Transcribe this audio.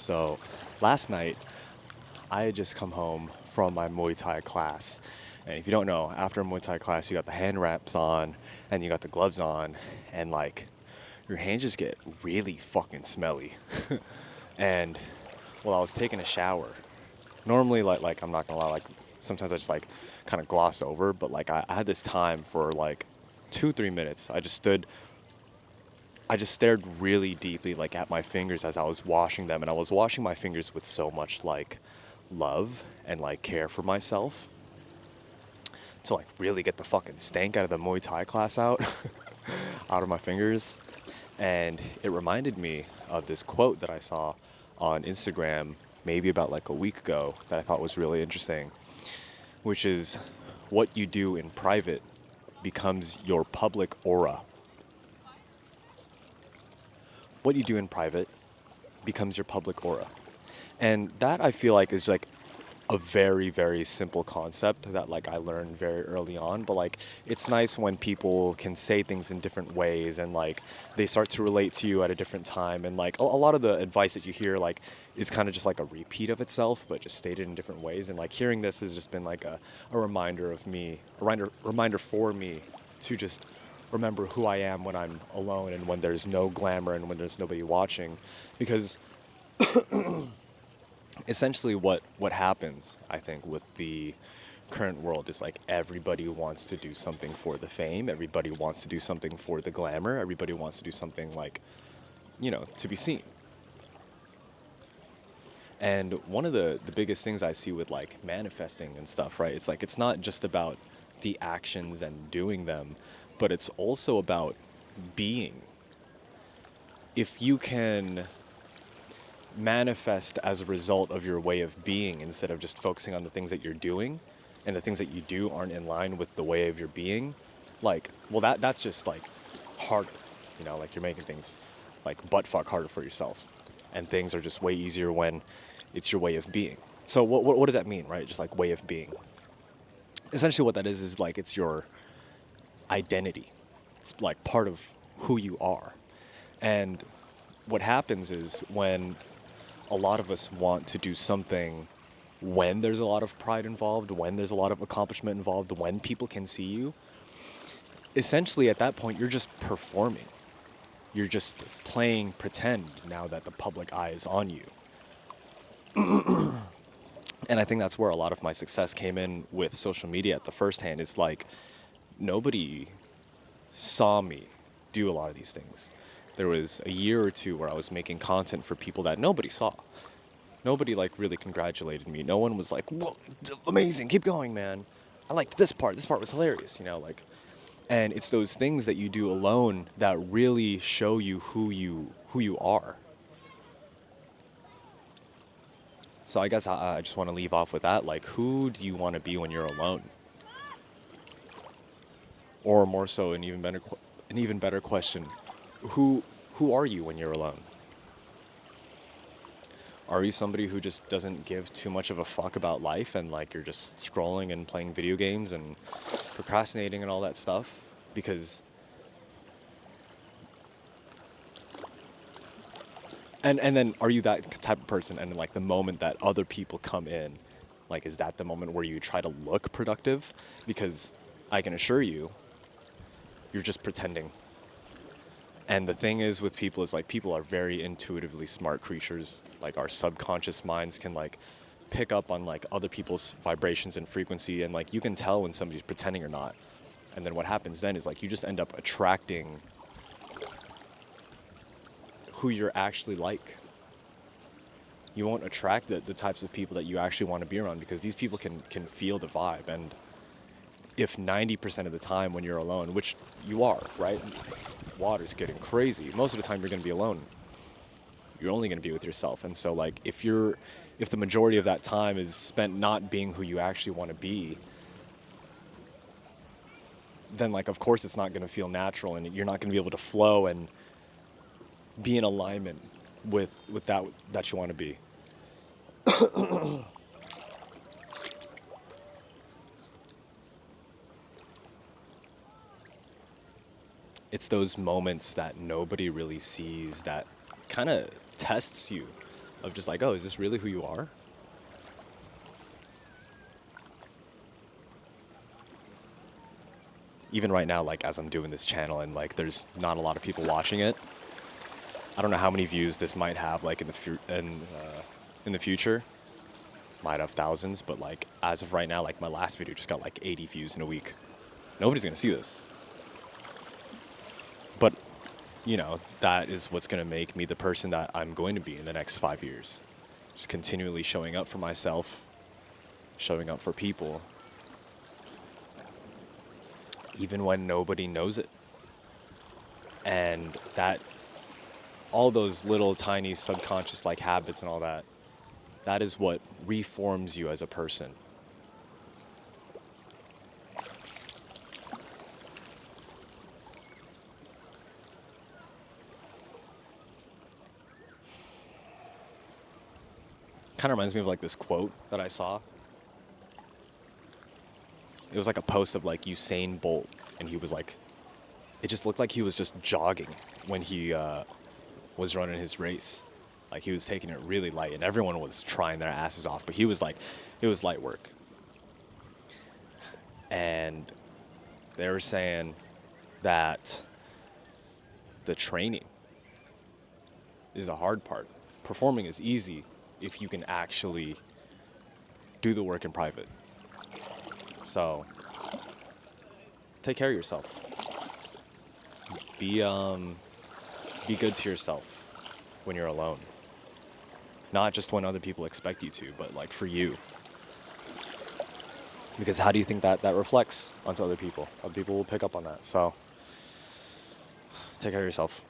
So last night, I had just come home from my Muay Thai class. And if you don't know, after a Muay Thai class, you got the hand wraps on and you got the gloves on, and like your hands just get really fucking smelly. And while I was taking a shower, normally like I'm not gonna lie, like sometimes I just like kind of gloss over, but like I had this time for like 2 3 minutes. I just stared really deeply like at my fingers as I was washing them, and I was washing my fingers with so much like love and like care for myself to like really get the fucking stank out of the Muay Thai class out out of my fingers. And it reminded me of this quote that I saw on Instagram maybe about like a week ago that I thought was really interesting, which is what you do in private becomes your public aura. What you do in private becomes your public aura. And that I feel like is like a very, very simple concept that like I learned very early on, but like it's nice when people can say things in different ways and like they start to relate to you at a different time, and like a lot of the advice that you hear like is kind of just like a repeat of itself but just stated in different ways. And like hearing this has just been like a reminder of me, reminder for me to just remember who I am when I'm alone and when there's no glamour and when there's nobody watching. Because essentially what happens, I think, with the current world is like everybody wants to do something for the fame, everybody wants to do something for the glamour, everybody wants to do something like, to be seen. And one of the biggest things I see with like manifesting and stuff, right? It's like it's not just about the actions and doing them, but it's also about being. If you can manifest as a result of your way of being instead of just focusing on the things that you're doing, and the things that you do aren't in line with the way of your being, like, well, that's just like harder, like you're making things like butt fuck harder for yourself, and things are just way easier when it's your way of being. So what does that mean, right? Just like way of being. Essentially what that is like it's your identity. It's like part of who you are. And what happens is when a lot of us want to do something when there's a lot of pride involved, when there's a lot of accomplishment involved, when people can see you, essentially at that point you're just performing. You're just playing pretend now that the public eye is on you. And I think that's where a lot of my success came in with social media at the first hand. It's like nobody saw me do a lot of these things. There was a year or two where I was making content for people that nobody saw. Nobody like really congratulated me. No one was like, "Whoa, amazing, keep going, man. I liked this part. This part was hilarious," like. And it's those things that you do alone that really show you who you are. So I guess I just want to leave off with that. Like, who do you want to be when you're alone? Or more so, an even better question: who are you when you're alone? Are you somebody who just doesn't give too much of a fuck about life, and like you're just scrolling and playing video games and procrastinating and all that stuff? Because and then are you that type of person, and like the moment that other people come in, like is that the moment where you try to look productive? Because I can assure you, you're just pretending. And the thing is with people is like people are very intuitively smart creatures. Like our subconscious minds can like pick up on like other people's vibrations and frequency, and like you can tell when somebody's pretending or not. And then what happens then is like you just end up attracting who you're actually like. You won't attract the types of people that you actually want to be around, because these people can feel the vibe. And if 90% of the time when you're alone, which you are, right? Water's getting crazy. Most of the time you're going to be alone. You're only going to be with yourself. And so like if the majority of that time is spent not being who you actually want to be, then like of course it's not going to feel natural, and you're not going to be able to flow and be in alignment with that you want to be. It's those moments that nobody really sees that kind of tests you of just like, oh, is this really who you are? Even right now, like as I'm doing this channel and like there's not a lot of people watching it, I don't know how many views this might have like in the future. Might have thousands, but like as of right now, like my last video just got like 80 views in a week. Nobody's gonna see this. But that is what's gonna make me the person that I'm going to be in the next 5 years. Just continually showing up for myself, showing up for people, even when nobody knows it. And that, all those little tiny subconscious like habits and all that, that is what reforms you as a person. Kind of reminds me of like this quote that I saw. It was like a post of like Usain Bolt, and he was like, it just looked like he was just jogging when he was running his race. Like he was taking it really light, and everyone was trying their asses off, but he was like, it was light work. And they were saying that the training is the hard part. Performing is easy if you can actually do the work in private. So take care of yourself. Be good to yourself when you're alone. Not just when other people expect you to, but like for you. Because how do you think that reflects onto other people? Other people will pick up on that. So take care of yourself.